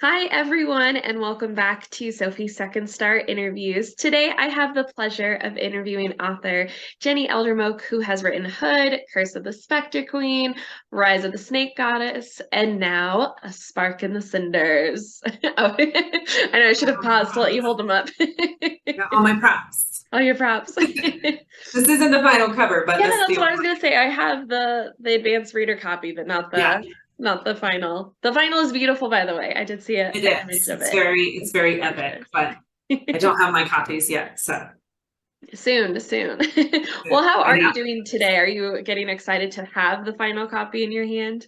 Hi, everyone, and welcome back to Sophie's Second Star Interviews. Today, I have the pleasure of interviewing author Jenny Moke, who has written Hood, Curse of the Spectre Queen, Rise of the Snake Goddess, and now A Spark in the Cinders. Oh, I know I should have paused to let you hold them up. Got all my props. All your props. This isn't the final cover, but Yeah, this is that's the what I old was one. gonna say. I have the advanced reader copy, but not Yeah, the final. The final is beautiful, by the way. I did see it an image is. of It's very epic, but I it. don't have my copies yet. So Soon, soon. Well, how I are you know. doing today? Are you getting excited to have the final copy in your hand?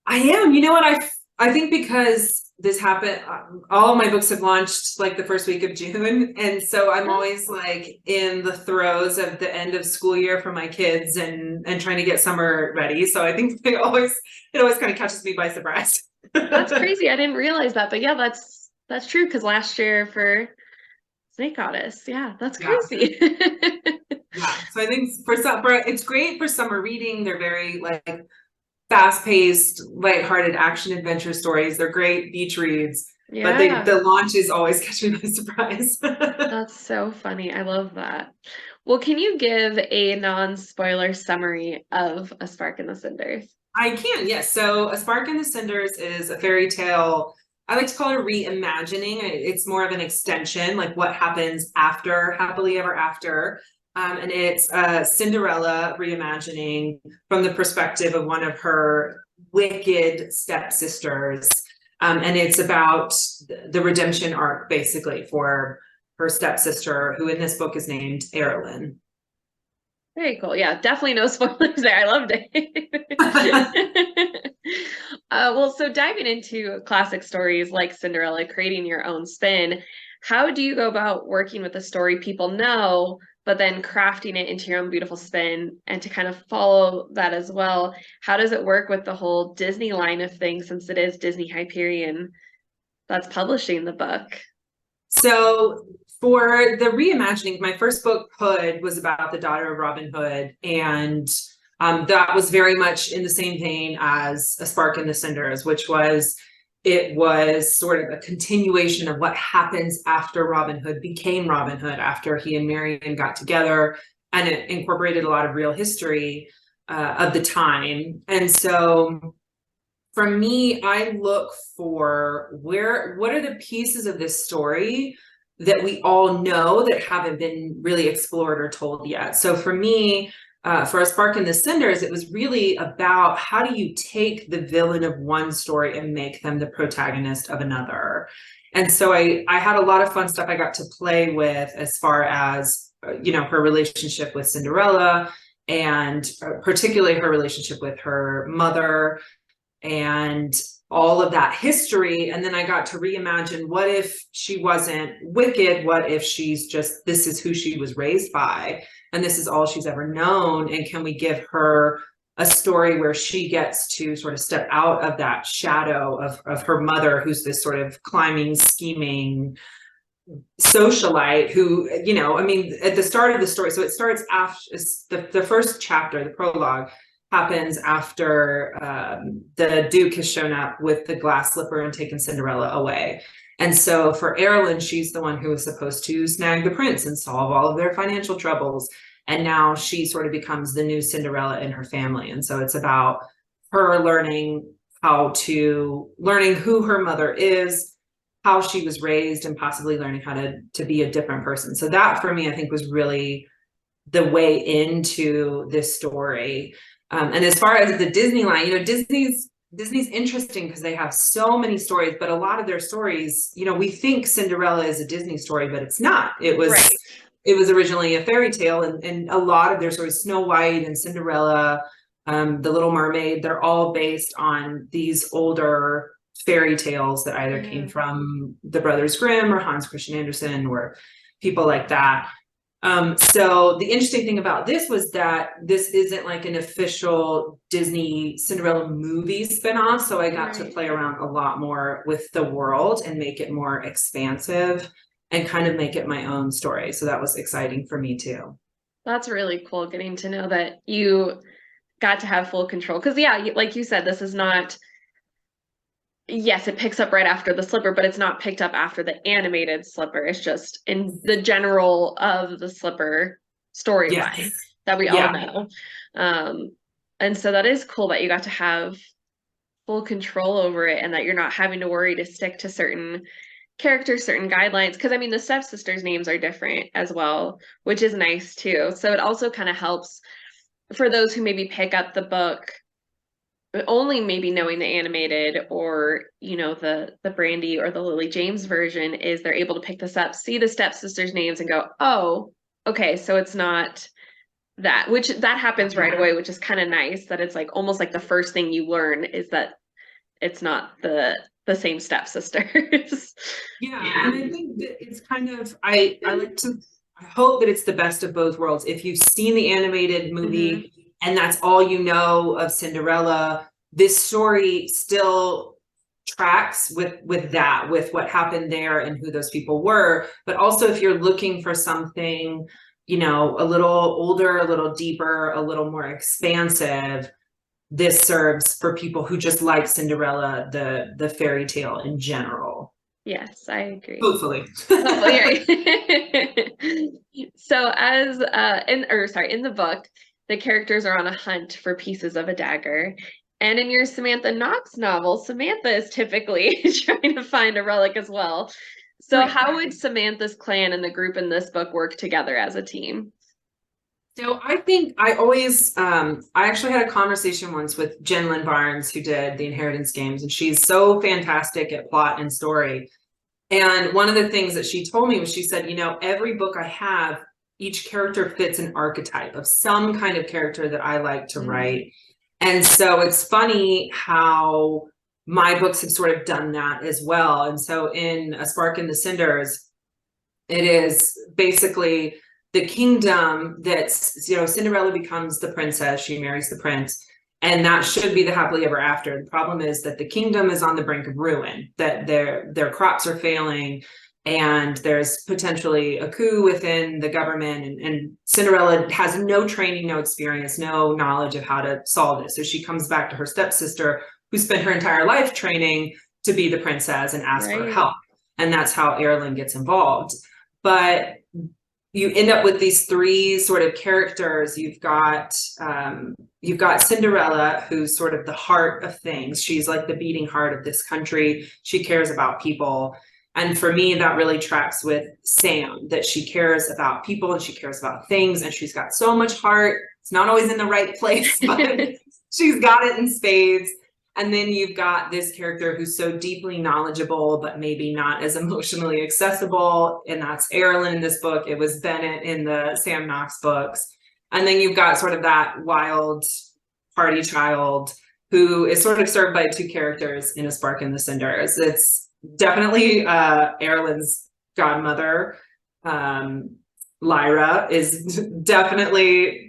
I am. You know what? I think because this happened, all of my books have launched like the first week of June, and so I'm always like in the throes of the end of school year for my kids and trying to get summer ready. So I think it always kind of catches me by surprise. That's crazy. I didn't realize that, but yeah, that's true because last year for Snake Goddess, yeah, that's Yeah. crazy. Yeah. So I think it's great for summer reading. They're very like fast-paced, lighthearted action adventure stories. They're great beach reads, but Yeah, the launches always catch me by surprise. that's so funny. I love that. Well, can you give a non-spoiler summary of A Spark in the Cinders? I can, yes. So A Spark in the Cinders is a fairy tale. I like to call it a reimagining. It's more of an extension, like what happens after Happily Ever After. And it's a Cinderella reimagining from the perspective of one of her wicked stepsisters. And it's about the redemption arc, basically, for her stepsister, who in this book is named Erilyn. Very cool. Yeah, definitely no spoilers there. I loved it. Well, so diving into classic stories like Cinderella, creating your own spin, how do you go about working with a story people know, but then crafting it into your own beautiful spin and to kind of follow that as well? How does it work with the whole Disney line of things since it is Disney Hyperion that's publishing the book? So for the reimagining, my first book, Hood, was about the daughter of Robin Hood, and that was very much in the same vein as A Spark in the Cinders, which was it was sort of a continuation of what happens after Robin Hood became Robin Hood, after he and Marian got together, and it incorporated a lot of real history of the time. And so for me, I look for what are the pieces of this story that we all know that haven't been really explored or told yet. So for me, for A Spark in the Cinders, it was really about how do you take the villain of one story and make them the protagonist of another. And so I had a lot of fun stuff I got to play with as far as, her relationship with Cinderella and particularly her relationship with her mother and all of that history. And then I got to reimagine, what if she wasn't wicked? What if she's just, this is who she was raised by, and this is all she's ever known? And can we give her a story where she gets to sort of step out of that shadow of her mother, who's this sort of climbing, scheming socialite who, at the start of the story, so it starts after the first chapter, the prologue happens after the Duke has shown up with the glass slipper and taken Cinderella away. And so for Erilyn, she's the one who was supposed to snag the prince and solve all of their financial troubles. And now she sort of becomes the new Cinderella in her family. And so it's about her learning who her mother is, how she was raised, and possibly learning how to be a different person. So that for me, I think, was really the way into this story. And as far as the Disney line, Disney's interesting because they have so many stories, but a lot of their stories, we think Cinderella is a Disney story, but it's not. Right. It was originally a fairy tale, and a lot of their stories, Snow White and Cinderella, The Little Mermaid, they're all based on these older fairy tales that either came Yeah. from the Brothers Grimm or Hans Christian Andersen or people like that. So the interesting thing about this was that this isn't like an official Disney Cinderella movie spinoff. So I got to Right. play around a lot more with the world and make it more expansive and kind of make it my own story. So that was exciting for me too. That's really cool getting to know that you got to have full control. Because yeah, like you said, this is not, yes, it picks up right after the slipper, but it's not picked up after the animated slipper. It's just in the general of the slipper storyline Yes. that we all Yeah. know. Um, and so that is cool that you got to have full control over it and that you're not having to worry to stick to certain characters, certain guidelines. Because I mean, the stepsisters' names are different as well, which is nice too. So it also kind of helps for those who maybe pick up the book only maybe knowing the animated or the Brandy or the Lily James version is they're able to pick this up, see the stepsisters' names and go, oh, okay, so it's not that, which that happens right away, which is kind of nice that it's like almost like the first thing you learn is that it's not the same stepsisters. Yeah, and I think that it's kind of I like to I hope that it's the best of both worlds. If you've seen the animated movie and that's all you know of Cinderella, this story still tracks with that, with what happened there and who those people were. But also if you're looking for something, you know, a little older, a little deeper, a little more expansive, this serves for people who just like Cinderella, the fairy tale in general. Yes, I agree. Hopefully. Hopefully, right. So as in the book, the characters are on a hunt for pieces of a dagger. And in your Samantha Knox novel, Samantha is typically trying to find a relic as well. So Right. how would Samantha's clan and the group in this book work together as a team? So I think I always, I actually had a conversation once with Jen Lynn Barnes, who did the Inheritance Games, and she's so fantastic at plot and story. And one of the things that she told me was she said, you know, every book I have, each character fits an archetype of some kind of character that I like to write. And so it's funny how my books have sort of done that as well. And so in A Spark in the Cinders, it is basically the kingdom that's, you know, Cinderella becomes the princess, she marries the prince, and that should be the happily ever after. The problem is that the kingdom is on the brink of ruin, that their crops are failing, and there's potentially a coup within the government, and Cinderella has no training, no experience, no knowledge of how to solve this. So she comes back to her stepsister, who spent her entire life training to be the princess, and asks for help. And that's how Erilyn gets involved. But you end up with these three sort of characters. You've got Cinderella, who's sort of the heart of things. She's like the beating heart of this country. She cares about people. And for me, that really tracks with Sam, that she cares about people and she cares about things, and she's got so much heart. It's not always in the right place, but she's got it in spades. And then you've got this character who's so deeply knowledgeable, but maybe not as emotionally accessible. And that's Erilyn in this book. It was Bennett in the Sam Knox books. And then you've got sort of that wild party child who is sort of served by two characters in A Spark in the Cinders. It's definitely Erilyn's godmother. Lyra is definitely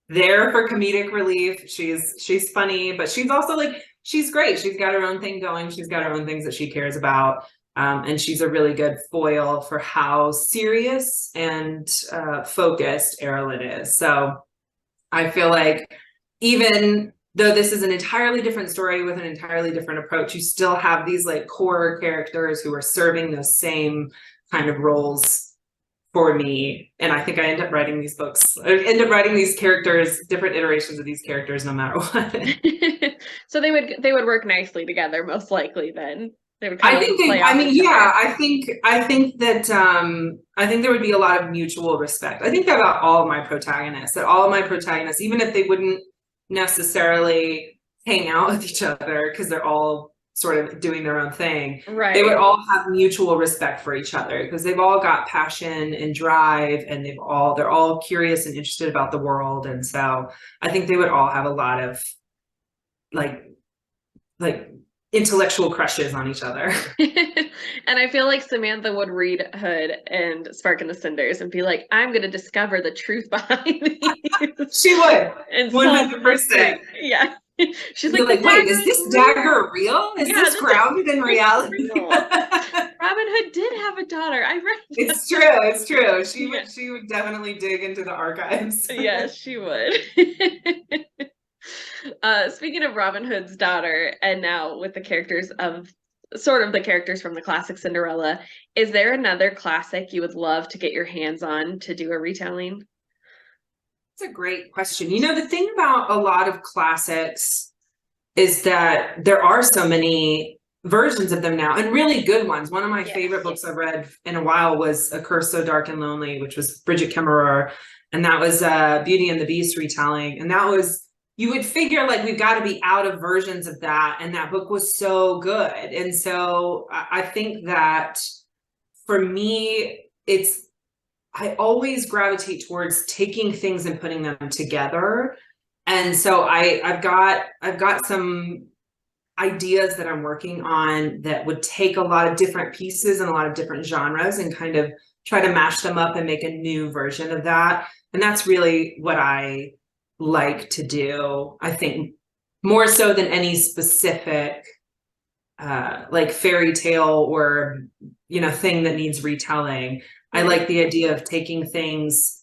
there for comedic relief. She's funny, but she's also like, she's great. She's got her own thing going. She's got her own things that she cares about. And she's a really good foil for how serious and focused Erilyn is. So I feel like even though this is an entirely different story with an entirely different approach, you still have these like core characters who are serving those same kind of roles for me. And I think I end up writing these books, I end up writing these characters, different iterations of these characters, no matter what. So they would work nicely together, most likely. Then they would kind I think of play off I mean, each yeah, other. I think that I think there would be a lot of mutual respect. I think that about all of my protagonists, even if they wouldn't necessarily hang out with each other because they're all sort of doing their own thing, Right. They would all have mutual respect for each other because they've all got passion and drive, and they're all curious and interested about the world. And so I think they would all have a lot of like intellectual crushes on each other. And I feel like Samantha would read Hood and Spark in the Cinders and be like, I'm going to discover the truth behind these. She would. And 100%. Yeah. She's like, wait, is this dagger real? Is this grounded in reality? Robin Hood did have a daughter. I read that. It's true. She would definitely dig into the archives. Yes, she would. Speaking of Robin Hood's daughter, and now with the characters of sort of the characters from the classic Cinderella, is there another classic you would love to get your hands on to do a retelling? It's a great question. You know, the thing about a lot of classics is that there are so many versions of them now, and really good ones. One of my favorite books I've read in a while was A Curse So Dark and Lonely, which was Bridget Kemmerer, and that was Beauty and the Beast retelling. And that was, you would figure like we've got to be out of versions of that, and that book was so good. And so I think that for me, I always gravitate towards taking things and putting them together. And so I've got some ideas that I'm working on that would take a lot of different pieces and a lot of different genres and kind of try to mash them up and make a new version of that. And that's really what I like to do. I think more so than any specific like fairy tale or, you know, thing that needs retelling. I like the idea of taking things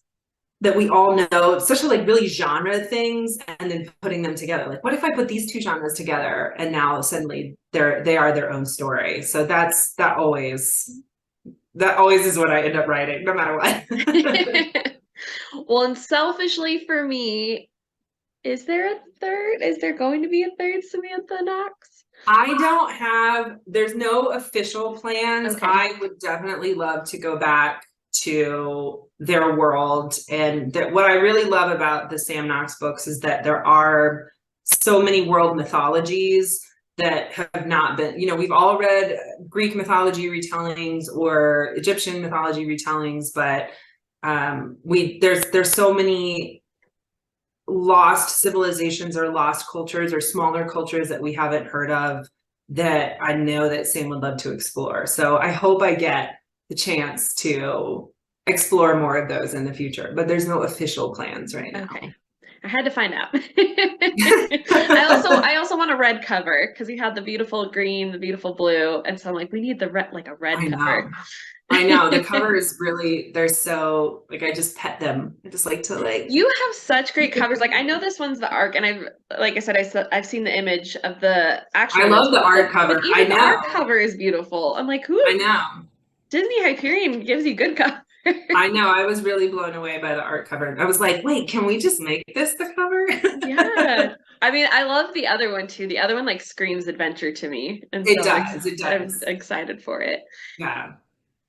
that we all know, especially like really genre things, and then putting them together. Like, what if I put these two genres together and now suddenly they are their own story? So that always is what I end up writing, no matter what. Well, and selfishly for me, is there a third? Is there going to be a third Samantha Knox? There's no official plans. Okay. I would definitely love to go back to their world. And that what I really love about the Sam Knox books is that there are so many world mythologies that have not been, you know, we've all read Greek mythology retellings or Egyptian mythology retellings, but there's so many lost civilizations or lost cultures or smaller cultures that we haven't heard of that I know that Sam would love to explore. So I hope I get the chance to explore more of those in the future, but there's no official plans right now. Okay. I had to find out. I also want a red cover because you had the beautiful green, the beautiful blue, and so I'm like, we need the red, like a red cover. I know the cover is really, they're so like, I just pet them. I just like to like. You have such great covers. Like I know this one's the ARC, and like I said, I've seen the image of the actual. I love the art cover. I know. The art cover is beautiful. I'm like, who? I know. Disney Hyperion gives you good cover. I know. I was really blown away by the art cover. I was like, wait, can we just make this the cover? Yeah. I mean, I love the other one too. The other one like screams adventure to me. And it so does. It I'm does. excited for it. Yeah.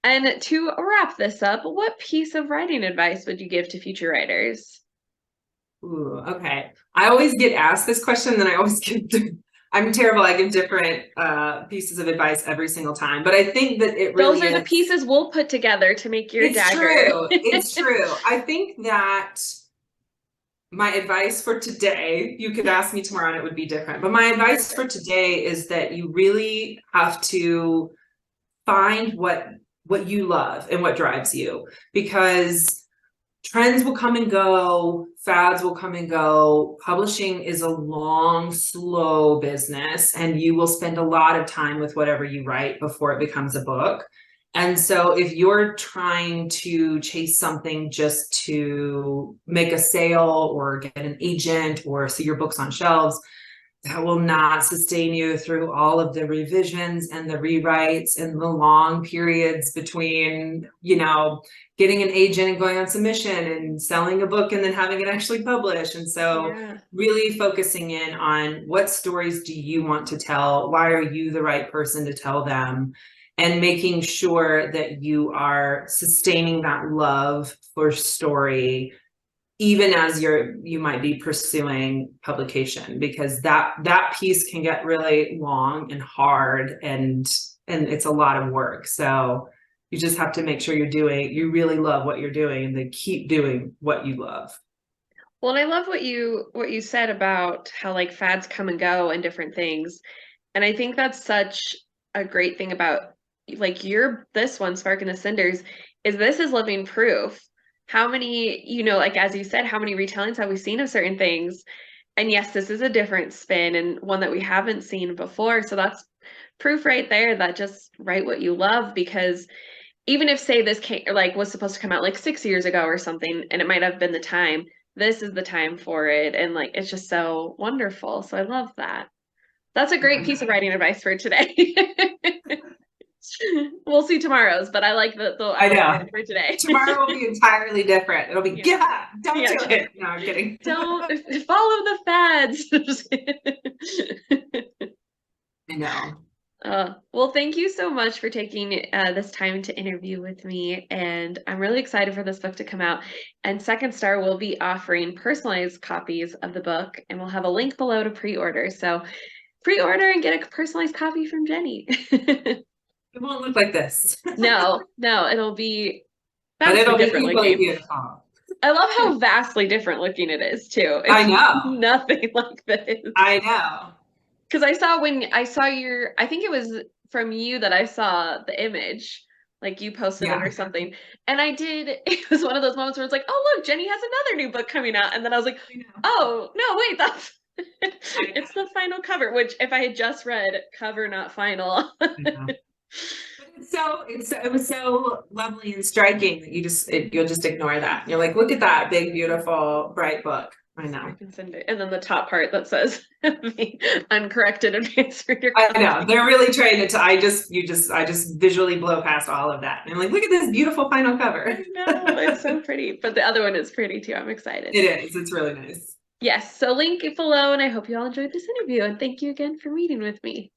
And to wrap this up, what piece of writing advice would you give to future writers? Ooh, okay. I always get asked this question, and I always give, I'm terrible. I give different pieces of advice every single time, but I think that it really Those are the pieces we'll put together to make your dagger. True. It's true. I think that my advice for today, you could ask me tomorrow and it would be different, but my advice for today is that you really have to find what you love and what drives you, because trends will come and go, fads will come and go. Publishing is a long, slow business, and you will spend a lot of time with whatever you write before it becomes a book. And so if you're trying to chase something just to make a sale or get an agent or see your books on shelves, that will not sustain you through all of the revisions and the rewrites and the long periods between, you know, getting an agent and going on submission and selling a book and then having it actually published. And so really focusing in on what stories do you want to tell? Why are you the right person to tell them? And making sure that you are sustaining that love for story, even as you might be pursuing publication, because that piece can get really long and hard, and it's a lot of work. So you just have to make sure you really love what you're doing, and then keep doing what you love. Well, and I love what you said about how like fads come and go and different things. And I think that's such a great thing about like this one, Spark in the Cinders, is this is living proof. How many, you know, like as you said, how many retellings have we seen of certain things? And yes, this is a different spin and one that we haven't seen before. So that's proof right there that just write what you love, because even if say this came, like was supposed to come out like 6 years ago or something, and it might have been the time, this is the time for it. And like, it's just so wonderful. So I love that. That's a great piece of writing advice for today. We'll see tomorrow's, but I like I know. for today. Tomorrow will be entirely different. It'll be, don't Yeah, do it. No, I'm kidding. Don't follow the fads. I know. Well, thank you so much for taking this time to interview with me. And I'm really excited for this book to come out. And Second Star will be offering personalized copies of the book, and we'll have a link below to pre-order. So pre-order and get a personalized copy from Jenny. It won't look like this. No, it'll be But it'll be different equally looking. beautiful. I love how vastly different looking it is too. It's I know. nothing like this. I know. Because I saw your, I think it was from you that I saw the image, like you posted it or something. And it was one of those moments where it's like, oh, look, Jenny has another new book coming out. And then I was like, oh, no, wait, that's, it's the final cover, which if I had just read cover, not final. But it was so lovely and striking that you'll just ignore that. You're like, look at that big, beautiful, bright book. I know. I can send it. And then the top part that says the uncorrected advanced reader. I know. They're really trying to, I just visually blow past all of that. And I'm like, look at this beautiful final cover. I know, it's so pretty. But the other one is pretty too. I'm excited. It is. It's really nice. Yes. So link it below, and I hope you all enjoyed this interview. And thank you again for meeting with me.